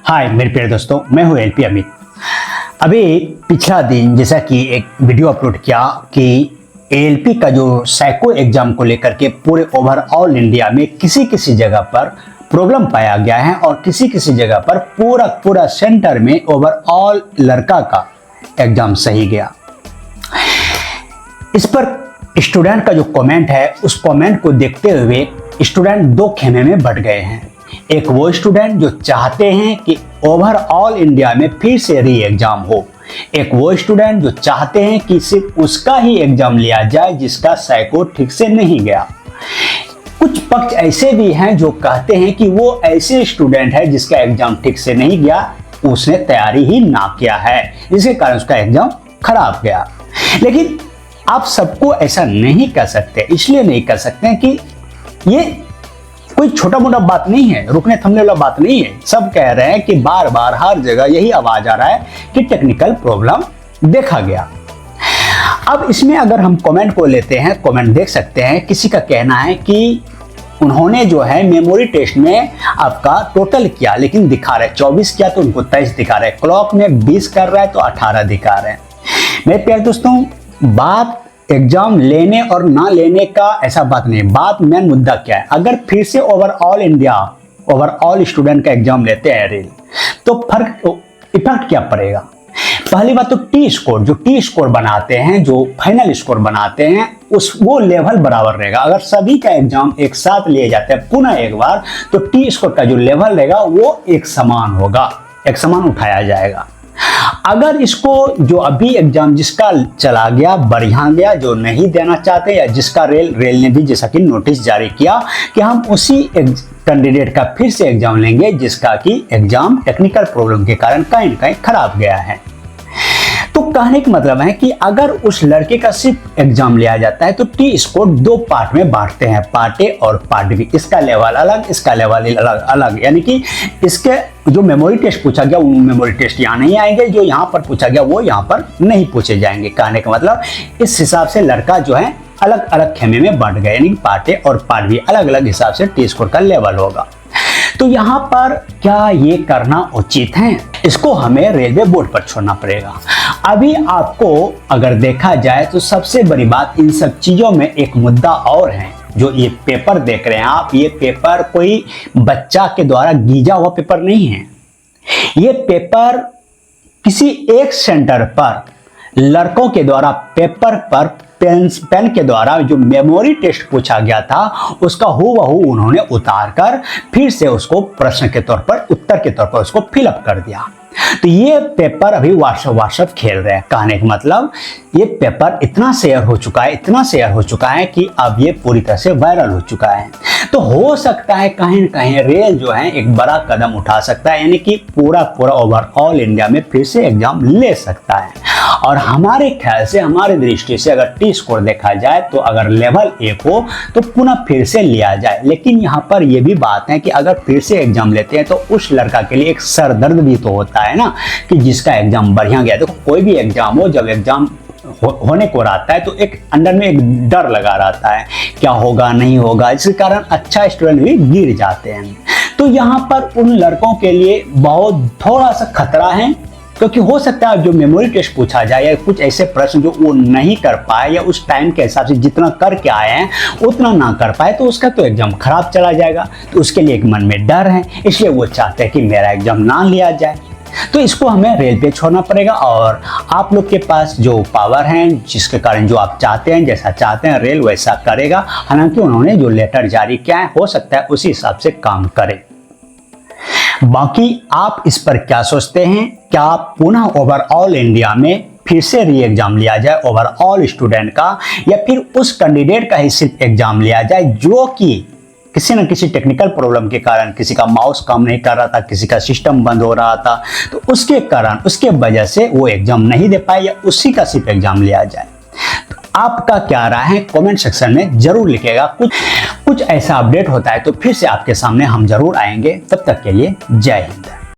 हाय मेरे प्यारे दोस्तों, मैं हूं एलपी अमित। अभी पिछला दिन जैसा कि एक वीडियो अपलोड किया कि एएलपी का जो साइको एग्जाम को लेकर के पूरे ओवरऑल इंडिया में किसी किसी जगह पर प्रॉब्लम पाया गया है और किसी किसी जगह पर पूरा सेंटर में ओवरऑल लड़का का एग्जाम सही गया। इस पर स्टूडेंट का जो कमेंट है, उस कमेंट को देखते हुए स्टूडेंट दो खेमे में बट गए हैं। एक वो स्टूडेंट जो चाहते हैं कि ओवरऑल इंडिया में फिर से री एग्जाम हो, एक वो स्टूडेंट जो चाहते हैं कि सिर्फ उसका ही एग्जाम लिया जाए जिसका साइको ठीक से नहीं गया। कुछ पक्ष ऐसे भी हैं जो कहते हैं कि वो ऐसे स्टूडेंट है जिसका एग्जाम ठीक से नहीं गया, उसने तैयारी ही ना किया है, जिसके कारण उसका एग्जाम खराब गया। लेकिन आप सबको ऐसा नहीं कर सकते, इसलिए नहीं कर सकते कि ये कोई छोटा मोटा बात नहीं है, रुकने थमने वाला बात नहीं है। सब कह रहे हैं कि बार बार हर जगह यही आवाज आ रहा है कि टेक्निकल प्रॉब्लम देखा गया। अब इसमें अगर हम कमेंट को लेते हैं, कमेंट देख सकते हैं। किसी का कहना है कि उन्होंने जो है मेमोरी टेस्ट में आपका टोटल किया लेकिन दिखा रहे 24 किया तो उनको 23 दिखा रहे, क्लॉक में 20 कर रहा है तो 18 दिखा रहे हैं। मेरे प्यारे दोस्तों, बात एग्जाम लेने और ना लेने का ऐसा बात नहीं। बात मेन मुद्दा क्या है, अगर फिर से ओवरऑल इंडिया ओवरऑल स्टूडेंट का एग्जाम लेते हैं रेल, तो इफेक्ट क्या पड़ेगा। पहली बात तो टी स्कोर, जो टी स्कोर बनाते हैं, जो फाइनल स्कोर बनाते हैं, वो लेवल बराबर रहेगा। अगर सभी का एग्जाम एक साथ लिए जाते हैं पुनः एक बार, तो टी स्कोर का जो लेवल रहेगा वो एक समान होगा, एक समान उठाया जाएगा। अगर इसको जो अभी एग्जाम जिसका चला गया बढ़िया गया, जो नहीं देना चाहते या जिसका रेल ने भी जैसा कि नोटिस जारी किया कि हम उसी कैंडिडेट का फिर से एग्जाम लेंगे जिसका कि एग्जाम टेक्निकल प्रॉब्लम के कारण कहीं न कहीं खराब गया है। तो कहने का मतलब है कि अगर उस लड़के का सिर्फ एग्जाम लिया जाता है तो टी स्कोर दो पार्ट में बांटते हैं, पार्ट ए और पार्ट बी। इसका लेवल अलग, इसका लेवल अलग, यानी कि इसके जो मेमोरी टेस्ट पूछा गया वो मेमोरी टेस्ट यहाँ नहीं आएंगे, जो यहाँ पर पूछा गया वो यहाँ पर नहीं पूछे जाएंगे। कहने का मतलब इस हिसाब से लड़का जो है अलग अलग खेमे में बांट गए, यानी पार्ट ए और पार्ट बी अलग अलग हिसाब से टी स्कोर का लेवल होगा। तो यहाँ पर क्या ये करना उचित है, इसको हमें रेलवे बोर्ड पर छोड़ना पड़ेगा। अभी आपको अगर देखा जाए तो सबसे बड़ी बात इन सब चीजों में एक मुद्दा और है। जो ये पेपर देख रहे हैं आप, ये पेपर कोई बच्चा के द्वारा गीजा हुआ पेपर नहीं है। ये पेपर किसी एक सेंटर पर लड़कों के द्वारा पेपर पर पेन के द्वारा जो मेमोरी टेस्ट पूछा गया था उसका हूबहू उन्होंने उतार कर फिर से उसको प्रश्न के तौर पर, उत्तर के तौर पर उसको फिलअप कर दिया। तो ये पेपर अभी व्हाट्सएप खेल रहे हैं। कहने का मतलब ये पेपर इतना शेयर हो चुका है कि अब ये पूरी तरह से वायरल हो चुका है। तो हो सकता है कहीं न कहीं रेल जो है एक बड़ा कदम उठा सकता है, यानी कि पूरा ओवरऑल इंडिया में फिर से एग्जाम ले सकता है। और हमारे ख्याल से, हमारी दृष्टि से अगर टी स्कोर देखा जाए तो अगर लेवल 1 हो तो पुनः फिर से लिया जाए। लेकिन यहाँ पर यह भी बात है कि अगर फिर से एग्जाम लेते हैं तो उस लड़का के लिए एक सरदर्द भी तो होता है ना, कि जिसका एग्जाम बढ़िया गया। देखो कोई भी एग्जाम हो, जब एग्जाम होने को रहता है तो एक अंदर में एक डर लगा रहता है, क्या होगा नहीं होगा, इसके कारण अच्छा स्टूडेंट भी गिर जाते हैं। तो यहाँ पर उन लड़कों के लिए बहुत थोड़ा सा खतरा है, क्योंकि हो सकता है जो मेमोरी टेस्ट पूछा जाए या कुछ ऐसे प्रश्न जो वो नहीं कर पाए या उस टाइम के हिसाब से जितना करके आए हैं उतना ना कर पाए तो उसका तो एग्जाम खराब चला जाएगा। तो उसके लिए एक मन में डर है, इसलिए वो चाहते हैं कि मेरा एग्जाम ना लिया जाए। तो इसको हमें रेल पे छोड़ना पड़ेगा और आप लोग के पास जो पावर है, जिसके कारण जो आप चाहते हैं, जैसा चाहते हैं रेल वैसा करेगा। हालांकि उन्होंने जो लेटर जारी किया है हो सकता है उसी हिसाब से काम करे। बाकी आप इस पर क्या सोचते हैं, क्या पुनः ओवरऑल इंडिया में फिर से री एग्जाम लिया जाए ओवरऑल स्टूडेंट का, या फिर उस कैंडिडेट का ही सिर्फ एग्जाम लिया जाए जो कि किसी न किसी टेक्निकल प्रॉब्लम के कारण, किसी का माउस काम नहीं कर रहा था, किसी का सिस्टम बंद हो रहा था, तो उसके कारण, उसके वजह से वो एग्जाम नहीं दे पाए या उसी का सिर्फ एग्जाम लिया जाए। तो आपका क्या राय है कमेंट सेक्शन में जरूर लिखिएगा। कुछ ऐसा अपडेट होता है तो फिर से आपके सामने हम जरूर आएंगे। तब तक के लिए जय हिंद।